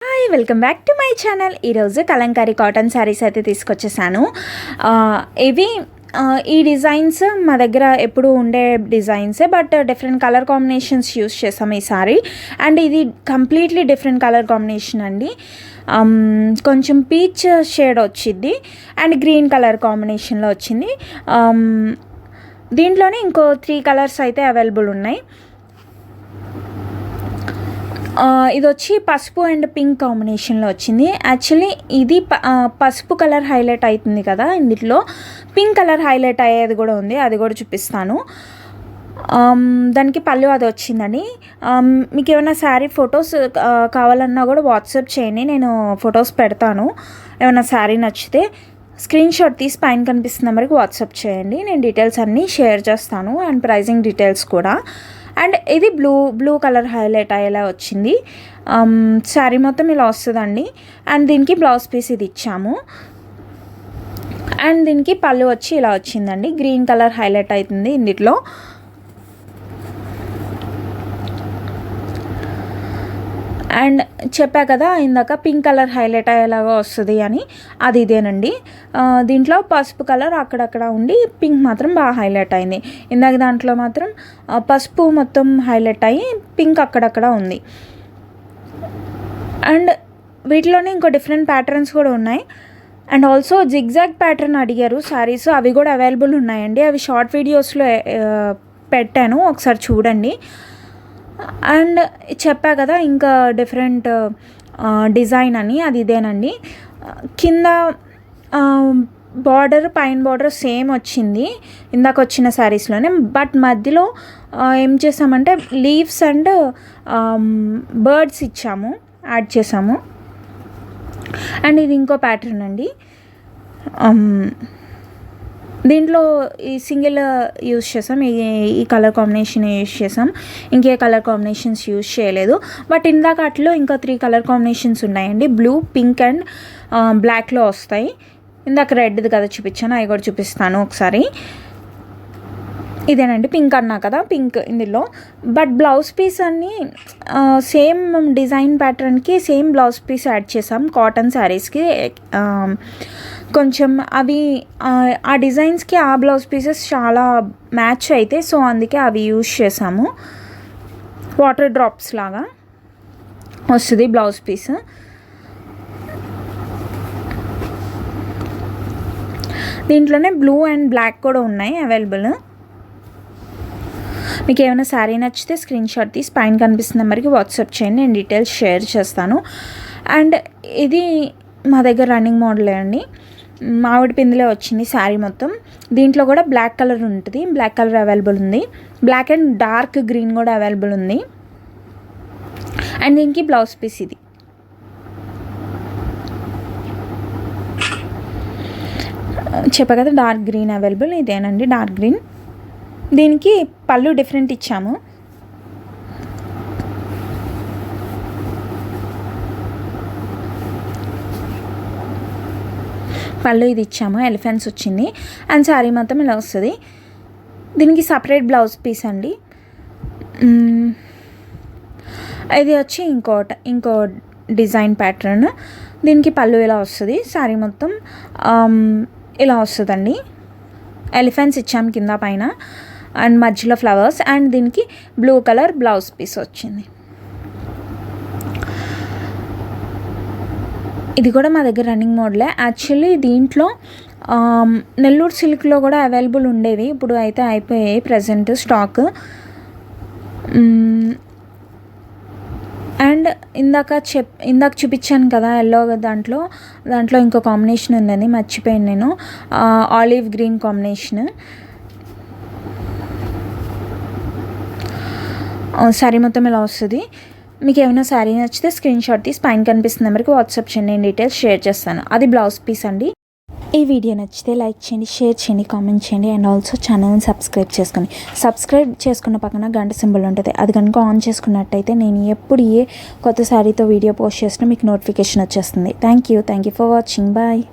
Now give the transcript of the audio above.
Hi, welcome back to my channel. ఈరోజు Kalamkari cotton saris అయితే తీసుకొచ్చేసాను. ఇవి ఈ డిజైన్స్ మా దగ్గర ఎప్పుడు ఉండే డిజైన్సే, but different colour combinations use చేసాం ఈ సారీ. అండ్ ఇది కంప్లీట్లీ డిఫరెంట్ కలర్ కాంబినేషన్ అండి. కొంచెం పీచ్ షేడ్ వచ్చింది అండ్ గ్రీన్ కలర్ కాంబినేషన్లో వచ్చింది. దీంట్లోనే ఇంకో 3 కలర్స్ అయితే అవైలబుల్ ఉన్నాయి. ఇది వచ్చి పసుపు అండ్ పింక్ కాంబినేషన్లో వచ్చింది. యాక్చువల్లీ ఇది పసుపు కలర్ హైలైట్ అవుతుంది కదా, ఇందులో పింక్ కలర్ హైలైట్ అయ్యేది కూడా ఉంది, అది కూడా చూపిస్తాను. దానికి పళ్ళు అది వచ్చిందని. మీకు ఏమైనా శారీ ఫొటోస్ కావాలన్నా కూడా వాట్సాప్ చేయండి, నేను ఫొటోస్ పెడతాను. ఏమైనా శారీ నచ్చితే స్క్రీన్ షాట్ తీసి పైన కనిపిస్తున్న నెంబర్కి వాట్సాప్ చేయండి, నేను డీటెయిల్స్ అన్నీ షేర్ చేస్తాను అండ్ ప్రైజింగ్ డీటెయిల్స్ కూడా. అండ్ ఇది బ్లూ కలర్ హైలైట్ అయ్యేలా వచ్చింది. శారీ మొత్తం ఇలా వస్తుందండి. అండ్ దీనికి బ్లౌజ్ పీస్ ఇది ఇచ్చాము. అండ్ దీనికి పళ్ళు వచ్చి ఇలా వచ్చిందండి, గ్రీన్ కలర్ హైలైట్ అవుతుంది ఇందులో. అండ్ చెప్పా కదా ఇందాక పింక్ కలర్ హైలైట్ అయ్యేలాగా వస్తుంది అని, అది ఇదేనండి. దీంట్లో పసుపు కలర్ అక్కడక్కడ ఉండి పింక్ మాత్రం బాగా హైలైట్ అయింది. ఇందాక దాంట్లో మాత్రం పసుపు మొత్తం హైలైట్ అయ్యి పింక్ అక్కడక్కడ ఉంది. అండ్ వీటిలోనే ఇంకో డిఫరెంట్ ప్యాటర్న్స్ కూడా ఉన్నాయి. అండ్ ఆల్సో జిగ్జాగ్ ప్యాటర్న్ అడిగారు శారీస్, అవి కూడా అవైలబుల్ ఉన్నాయండి. అవి షార్ట్ వీడియోస్లో పెట్టాను, ఒకసారి చూడండి. అండ్ చెప్పా కదా ఇంకా డిఫరెంట్ డిజైన్ అని, అది ఇదేనండి. కింద బార్డర్ పైన బార్డర్ సేమ్ వచ్చింది ఇందాక వచ్చిన శారీస్లోనే, బట్ మధ్యలో ఏం చేసామంటే లీవ్స్ అండ్ బర్డ్స్ ఇచ్చాము, యాడ్ చేసాము. అండ్ ఇది ఇంకో ప్యాటర్న్ అండి. దీంట్లో ఈ సింగిల్ యూస్ చేసాం, ఈ కలర్ కాంబినేషన్ యూస్ చేసాం, ఇంకే కలర్ కాంబినేషన్స్ యూస్ చేయలేదు. బట్ ఇందాక అట్లో ఇంకా 3 కలర్ కాంబినేషన్స్ ఉన్నాయండి. బ్లూ, పింక్ అండ్ బ్లాక్లో వస్తాయి. ఇందాక రెడ్ది కదా చూపించాను, అవి కూడా చూపిస్తాను ఒకసారి. ఇదేనండి పింక్ అన్నా కదా, పింక్ ఇందులో. బట్ బ్లౌజ్ పీస్ అన్నీ సేమ్ డిజైన్ ప్యాటర్న్కి సేమ్ బ్లౌజ్ పీస్ యాడ్ చేసాం కాటన్ శారీస్కి. కొంచెం అవి ఆ డిజైన్స్కి ఆ బ్లౌజ్ పీసెస్ చాలా మ్యాచ్ అయితే, సో అందుకే అవి యూజ్ చేసాము. వాటర్ డ్రాప్స్ లాగా వస్తుంది బ్లౌజ్ పీస్. దీంట్లోనే బ్లూ అండ్ బ్లాక్ కూడా ఉన్నాయి అవైలబుల్. మీకు ఏమైనా శారీ నచ్చితే స్క్రీన్ షాట్ తీసి పైన కనిపిస్తున్న నెంబర్కి వాట్సాప్ చేయండి, నేను డీటెయిల్స్ షేర్ చేస్తాను. అండ్ ఇది మా దగ్గర రన్నింగ్ మోడలే అండి, మామిడి పిందిలే వచ్చింది శారీ మొత్తం. దీంట్లో కూడా బ్లాక్ కలర్ ఉంటుంది, బ్లాక్ కలర్ అవైలబుల్ ఉంది. బ్లాక్ అండ్ డార్క్ గ్రీన్ కూడా అవైలబుల్ ఉంది. అండ్ దీనికి బ్లౌజ్ పీస్ ఇది. చెప్పా కదా డార్క్ గ్రీన్ అవైలబుల్, ఇదేనండి డార్క్ గ్రీన్. దీనికి పళ్ళు డిఫరెంట్ ఇచ్చాము. పళ్ళు ఇది ఇచ్చాము, ఎలిఫెంట్స్ వచ్చింది. అండ్ శారీ మొత్తం ఇలా వస్తుంది. దీనికి సపరేట్ బ్లౌజ్ పీస్ అండి. ఇది వచ్చి ఇంకో డిజైన్ ప్యాటర్న్. దీనికి పళ్ళు ఇలా వస్తుంది, శారీ మొత్తం ఇలా వస్తుందండి. ఎలిఫెంట్స్ ఇచ్చాము కింద పైన అండ్ మధ్యలో ఫ్లవర్స్. అండ్ దీనికి బ్లూ కలర్ బ్లౌజ్ పీస్ వచ్చింది. ఇది కూడా మా దగ్గర రన్నింగ్ మోడలే. యాక్చువల్లీ దీంట్లో నెల్లూరు సిల్క్లో కూడా అవైలబుల్ ఉండేవి, ఇప్పుడు అయితే అయిపోయాయి ప్రజెంట్ స్టాక్. అండ్ ఇందాక చూపించాను కదా ఎల్లో, దాంట్లో ఇంకో కాంబినేషన్ ఉందని మర్చిపోయాను నేను, ఆలివ్ గ్రీన్ కాంబినేషన్. శారీ మొత్తం ఇలా వస్తుంది. మీకు ఏమైనా శారీ నచ్చితే స్క్రీన్ షాట్ తీసి పైన కనిపిస్తున్న నెంబర్కి వాట్సాప్ చేయండి, నేను డీటెయిల్స్ షేర్ చేస్తాను. అది బ్లౌజ్ పీస్ అండి. ఈ వీడియో నచ్చితే లైక్ చేయండి, షేర్ చేయండి, కామెంట్ చేయండి. అండ్ ఆల్సో ఛానల్ని సబ్స్క్రైబ్ చేసుకున్న పక్కన గంట సింబల్ ఉంటుంది, అది కనుక ఆన్ చేసుకున్నట్టయితే నేను ఎప్పుడు ఏ కొత్త శారీతో వీడియో పోస్ట్ చేసినా మీకు నోటిఫికేషన్ వచ్చేస్తుంది. Thank you for watching. Bye.